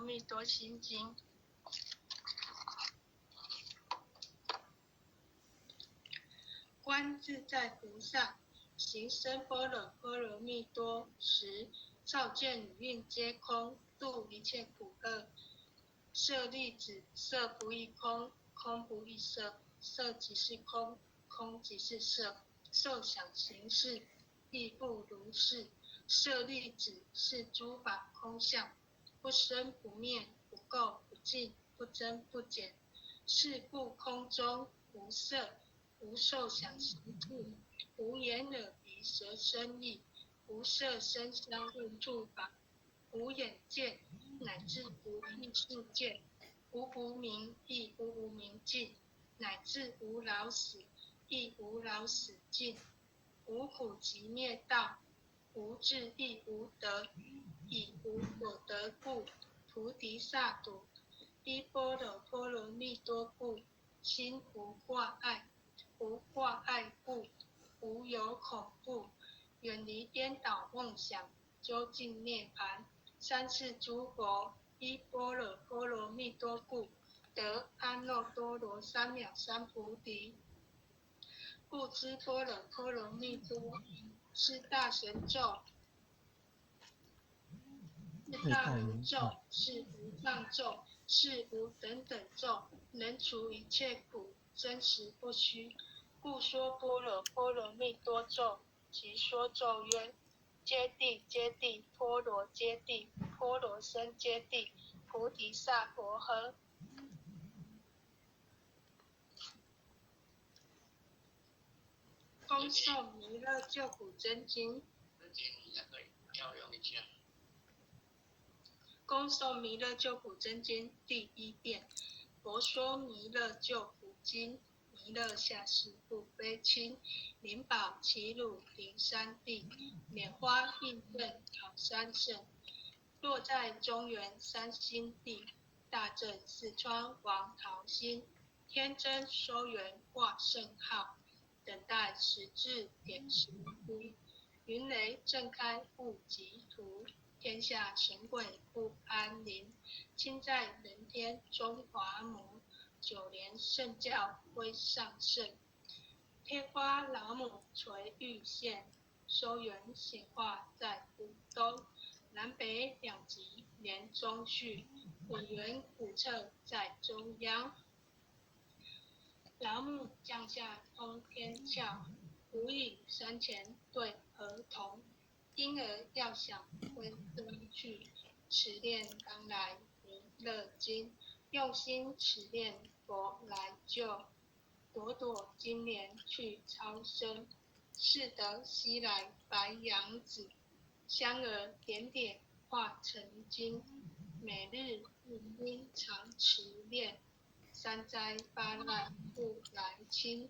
蜜多心经。观自在菩萨行深般若波罗蜜多时，照见五蕴皆空，度一切苦厄。舍利子，色不异空，空不异色，色即是空，空即是色，受想行识亦不如是。舍利子，是诸法空相，不生不灭，不垢不净，不增不减。是故空中无色，无受想行识，无眼耳鼻舌身意，无色声香味触法，无眼界，乃至无意识界，无无明亦无无明尽，乃至无老死亦无老死尽，无苦集灭道，无智亦无得，以无所得故，菩提萨埵依般若波罗蜜多故，心无挂碍，无挂碍故，无有恐怖，远离颠倒梦想，究竟涅槃。三世诸佛依般若波罗蜜多故，得阿耨多罗三藐三菩提。故知般若波罗蜜多是大神咒，是大明咒，是无上咒，是无等等咒，能除一切苦，真实不虚。故说般若波罗蜜多咒，即说咒曰：揭谛揭谛，波罗揭谛，波罗僧揭谛，菩提萨婆诃。恭诵弥勒救苦真经。恭诵弥勒救苦真经第一遍。佛说弥勒救苦经。弥勒下世不悲亲，灵宝齐鲁灵山地，拈花应正考三圣。落在中原三星地，大正四川王桃心，天真收元挂圣号，等待时至点时呼。云雷震开悟极途，天下神鬼不安宁。亲在人天中华母，九莲圣教威上圣。天花老母垂玉线，收元显化在古东。南北两极连中续，本源古彻在中央。老母降下通天窍，无以山前对儿童。婴儿要想归根去，持念当来弥勒经。用心持念佛来救，朵朵金莲去超生。是得西来白羊子，香儿点点化成金。每日念经常持念，三灾八难不来侵。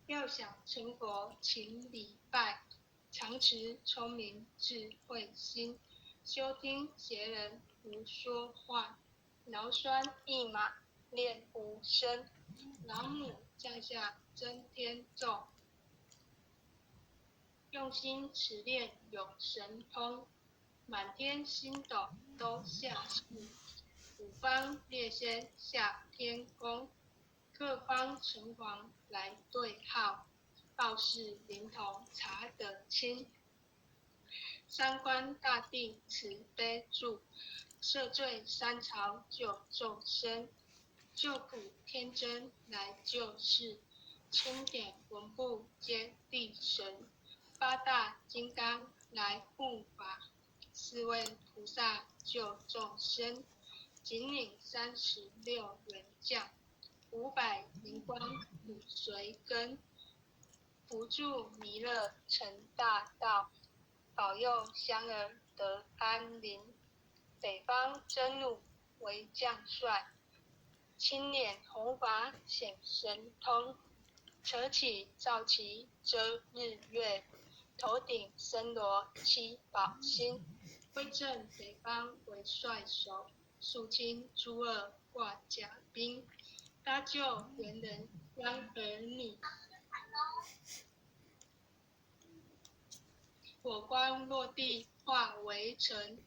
要想成佛勤礼拜，常持聪明智慧心。休听邪人胡说话，劳酸一马练无声。老母降下真天咒，用心持念有神通。满天星斗都下世，五方列仙下天宫。各方城隍来对号，报事灵童查得清。三官大帝慈悲助，赦罪三朝救众生。救苦天真来救世，钦点文部皆地神。八大金刚来护法，四位菩萨救众生。紧领36员将，500灵光与随跟。扶助弥勒成大道，保佑香儿得安宁。北方真武为将帅，青脸红发显神通。扯起皂旗遮日月，头顶森罗七宝星。威震北方为帅首，肃清诸恶挂甲兵。搭救猿人将儿女，火光落地化为尘。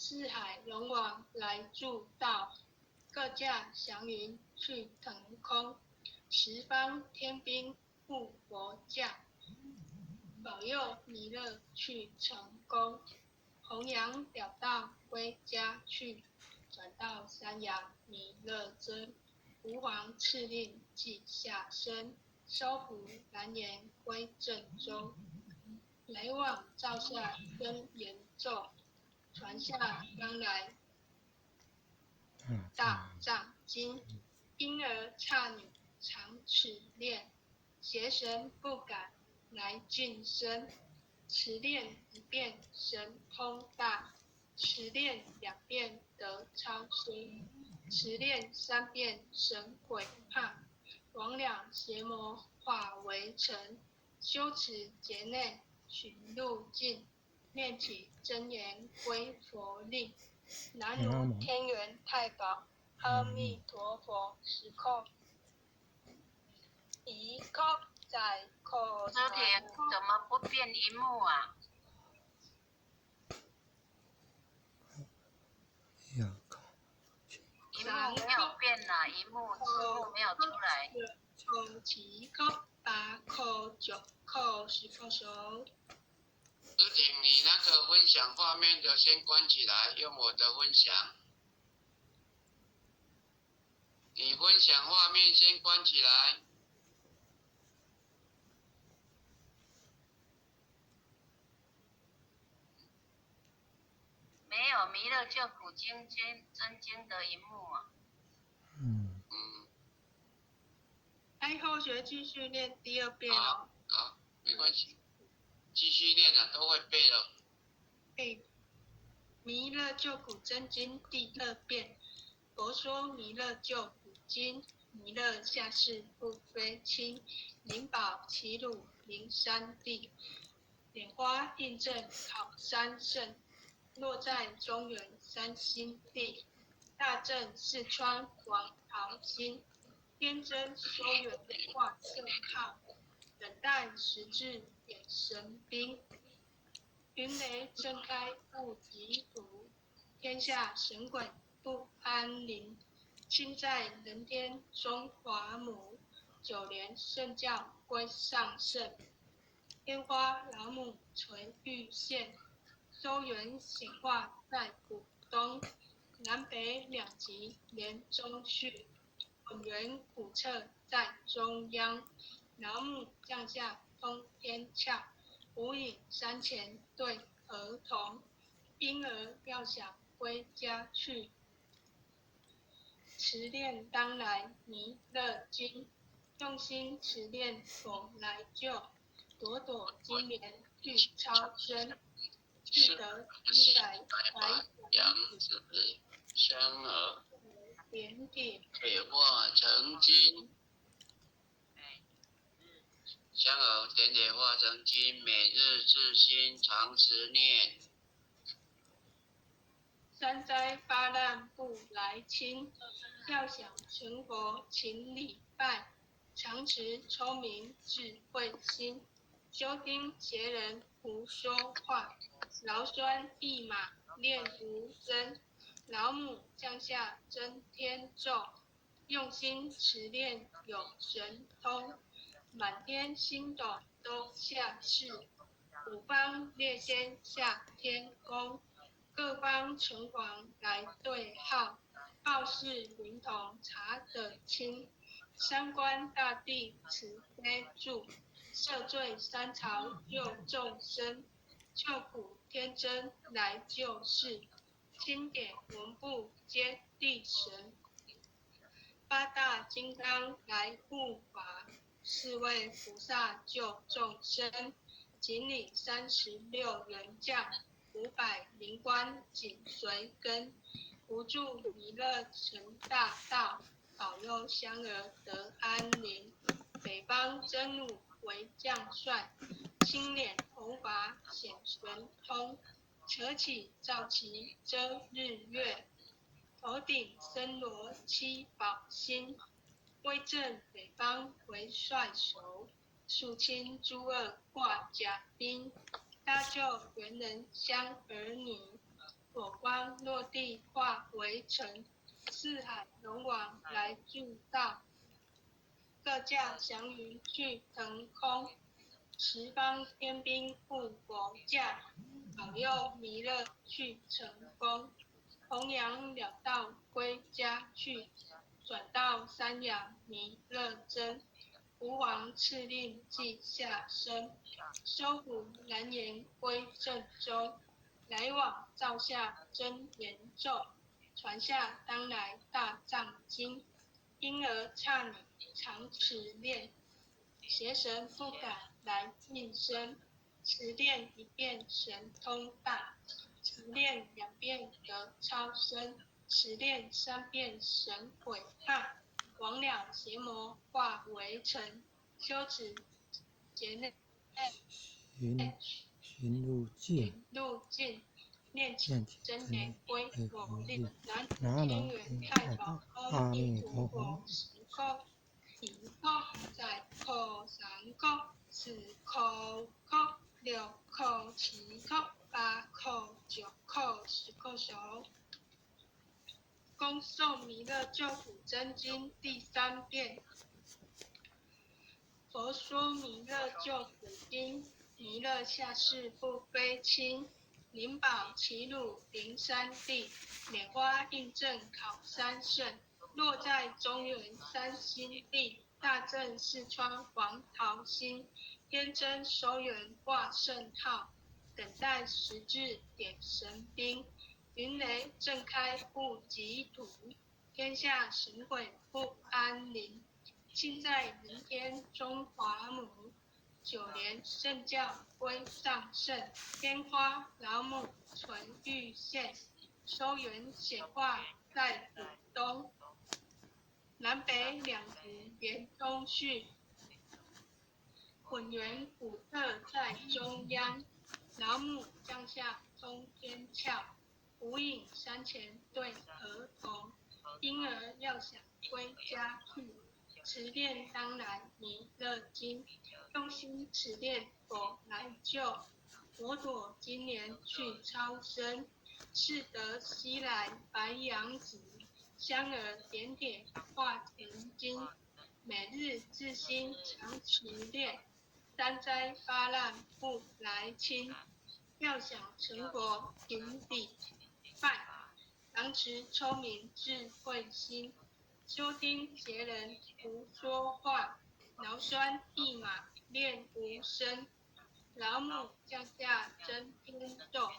四海龙王来助道，各驾祥云去腾空，十方天兵护佛驾，保佑弥勒去成功。弘扬了道归家去，转到山阳弥勒真。吾皇敕令即下生，收服蓝颜归正州。来往照下真言咒，传下当来大藏经。婴儿刹女常齿练，邪神不敢来近身。持练一遍神通大，持练2遍得超生，持练3遍神鬼怕。魍魉邪魔化为尘，修持劫内寻路径，念起真言归佛令。南无天元太保阿弥陀佛，时空一空在空。车田怎么不变荧幕啊？荧幕没有变啦，荧幕字幕没有出来。空七空八空9空10空手。师婷，你那个分享画面的先关起来，用我的分享。你分享画面先关起来。没有弥勒救苦真经的荧幕啊。爱后学继续练第2遍哦。好，没关系，继续练了，都会背了。背弥勒救苦真经第2遍。佛说弥勒救苦经，弥勒下世不非亲，灵宝齐鲁灵山地，莲花印证考三圣，落在中原三星地，大正四川王桃心，天真收元化圣号，等待时至演神兵，云雷睁开不及伏，天下神鬼不安宁，亲在人天中华母，9连圣教归上圣，天花老母垂玉线，收元显化在古东，南北2极连中续，本源古彻在中央，老母降下通天窍，无影山前对儿童，婴儿要想归家去，持练当来弥勒经，用心持练佛来救，朵朵金莲去超生，智得一来怀杨子香儿点点铁化成金。香儿点点化成金，每日自心常持念。三灾八难不来侵，要想成佛请礼拜，常持聪明智慧心，休听邪人胡说话，劳酸一马练无真，老母降下真天咒，用心持练有神通，满天星斗都下世，五方列仙下天宫，各方城隍来对号，报事灵童查得清，三官大帝慈悲助，赦罪三朝救众生，救苦天真来救世，钦点文部皆地神，八大金刚来护法，4位菩萨救众生，锦鲤36人将，500灵官紧随跟，无助弥勒成大道，保佑香儿得安宁。北方真武为将帅，青脸红发显神通，扯起皂旗遮日月，头顶森罗七宝星，威震北方为帅首，肃清诸恶挂甲兵，搭救猿人香儿女，火光落地化为尘，四海龙王来助道。各驾祥云去腾空，十方天兵护国驾，保佑弥勒去成功。弘扬了道归家去，转到三阳弥勒真。吴王敕令记下生，收服蓝颜归正中。来往照下真言咒，传下当来大藏经。婴儿刹你常持念，邪神不敢来近身。持念一遍神通大，持念2遍得超生，持念3遍神悔怕。亡了邪魔化为尘，修持劫内寻路径，念起真言归我令。南无天元太保阿弥陀佛，时空一空再空3空4空空6空7空8空9空10空手。恭诵弥勒救苦真经第3遍。佛说弥勒救苦经，弥勒下世不非亲，灵宝齐鲁灵山地，莲花印证考三圣，落在中原三星地，大正四川黄桃心，天真收元挂圣号，等待时至点神兵，云雷震开不及土，天下神鬼不安宁。庆在人天中华母，9年圣教归上圣，天花老母存玉县，收元显化在古东，南北两湖连通续，混元古特在中央，老母降下通天窍，无影山前对儿童，婴儿要想归家去。持念当来弥勒经，用心持念佛来救，佛陀今年去超生，是得西来白羊子，香儿点点化成金，每日自心常持念，三灾八难不来侵，要想成佛请礼拜，常持聪明智慧心。休听邪人胡说话，劳酸一马练无声。老母降下真天咒，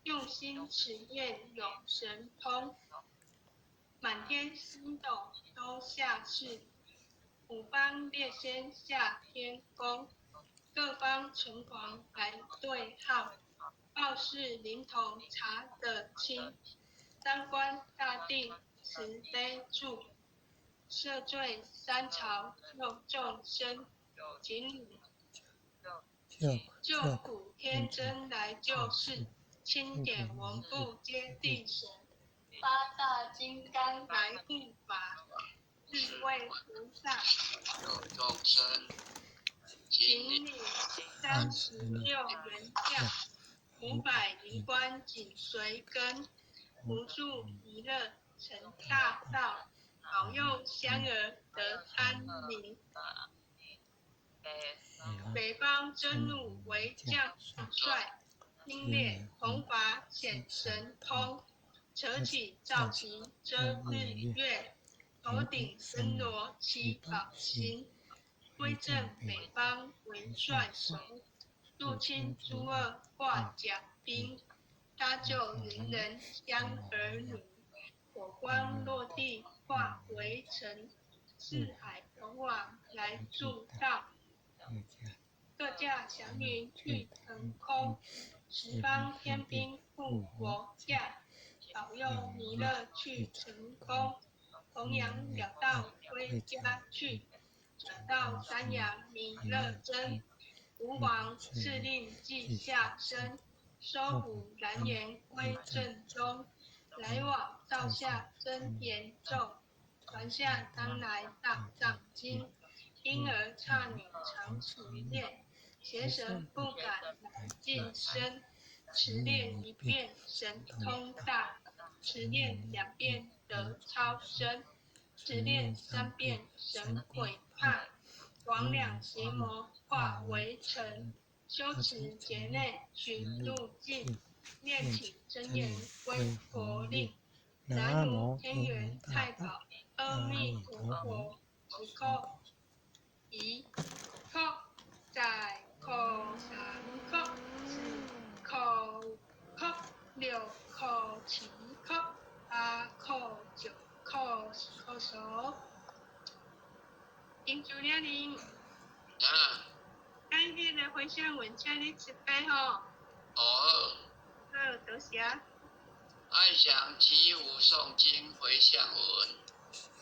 用心持念永神通。满天星斗都下世，五方列仙下天宫，各方城隍来对号，报事灵童查得清。三官大帝慈悲助，赦罪三朝救众生，请你救苦天真来救世，钦点文部接地神，八大金刚来护法，四位菩萨救众生，请你36人将，500灵官紧随跟，扶助弥勒成大道，保佑香儿得安宁。北方真武为将帅，英烈弘法显神通，扯起皂旗遮日月，头顶森罗七宝星，威震北方为帅首，入侵诸恶化甲兵，搭救云人香儿女，火光落地化为尘，四海龙王来助道。各驾祥云去腾空，十方天兵护国驾，保佑弥勒去成功。弘扬了道归家去，转到三阳弥勒真。吴王敕令记下生，收服蓝颜归正中。来往照下真言咒，传下当来大藏经。婴儿刹你常持念，邪神不敢来近身。持念一遍神通大，持念2遍得超生，持念3遍神悔怕，魍魉邪魔化为尘，修持劫内寻路径，念起真言归佛令。南无天元太保阿弥陀佛，止口一口再口3口4口5口6口7口8口9口10口手。饮酒了零。今日的回向文，请你慈悲吼。多谢。爱想起舞诵经回向文，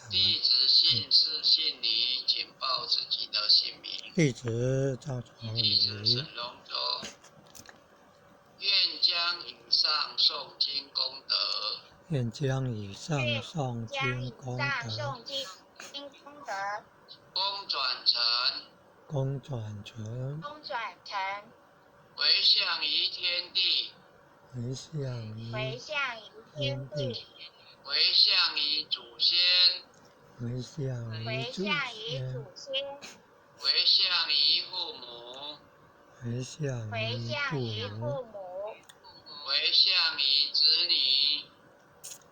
弟子姓氏姓李，请报自己的姓名。弟子赵长弟子礼，沈荣洲，愿将以上诵经功德，愿将以上诵经功德功转成回向于天地，回向于天地，回向于祖先，回向于祖先，回向于父母，回向于父母，回向于子女，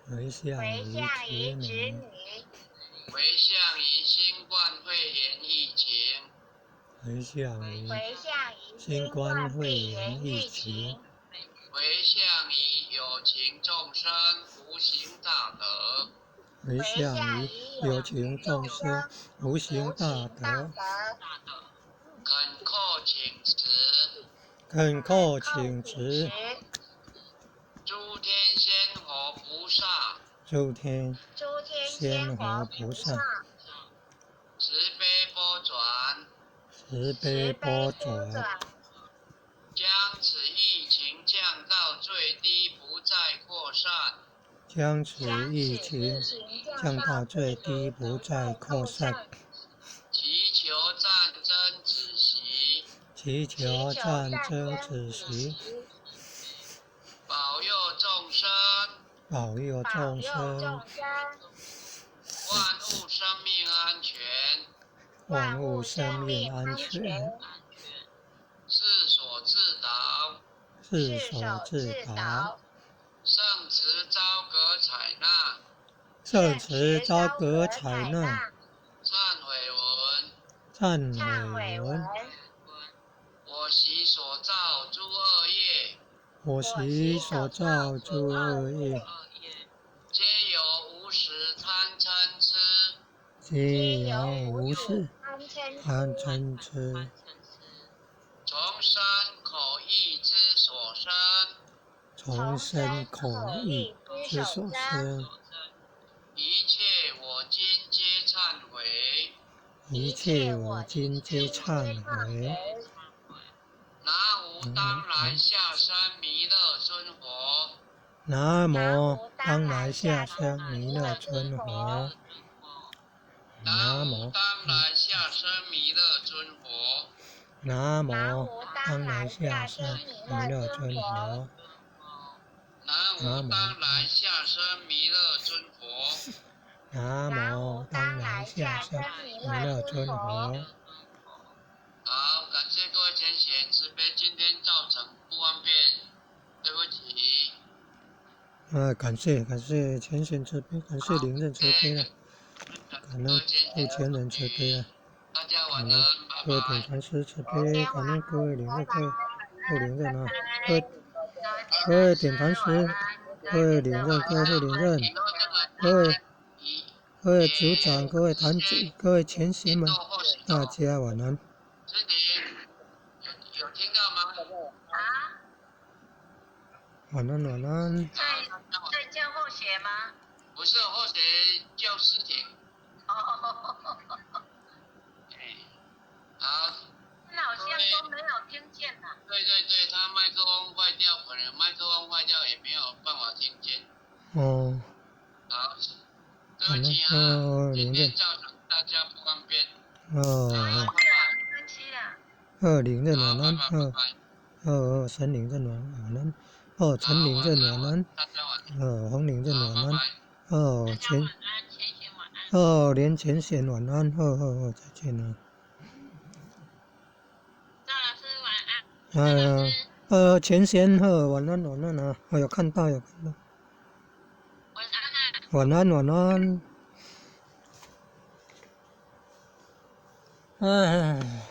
回向于子女，回向于新冠肺炎疫情，回向于新冠肺炎疫情，回向于有情众生无形大德，回向于有情众生无形大德，恳叩请辞，恳叩请辞，诸天仙佛菩萨，诸天仙佛菩萨，慈悲波转，慈悲波转，将此疫情降到最低，不再扩散，将此疫情降到最低，不再扩散，祈求战争止息，祈求战争止息，保佑众生，保佑众生，万物生命安全，万物生命安全，世所自导，世所自导，圣慈昭格采纳，圣慈昭格采纳，忏悔文，忏悔文，我习所造诸恶业，我习所造诸恶业，皆由无始贪嗔痴，皆由无始贪嗔痴，从身口意之所生，从身口意之所生，一切我今皆忏悔，一切我今皆忏悔。南无当来下生弥勒尊佛，南无当来下生弥勒尊佛，南无当来下生弥勒尊佛，南无当来下生弥勒尊佛，南无当来下生弥勒尊佛，南无当来下生弥勒尊佛。好，感谢各位前贤慈悲，今天造成不方便，对不起。感谢前贤慈悲，感谢灵人慈悲啊，感恩护前人慈悲啊，大家晚安，拜各位点拜。传师慈悲，感恩各位灵人、各位护灵人啊，各位点传师，各位灵人、各位护灵人，各位组长、各位坛主、各位前贤们，大家晚安。师弟，有听到吗？晚安，晚安。在叫后写吗？不是，或者叫师姐。哦，好。那好像都没有听见呐。对，他麦克风坏掉，可能麦克风坏掉也没有办法听见。哦。好，对不起啊，今天造成大家不方便。哦。没关系啊。灵人晚安，神灵正晚安，陈灵正晚安，黄灵正晚安，连前贤晚安，再见了。赵老师晚安。前贤晚安啊，有看到。晚安啊。晚安。哎。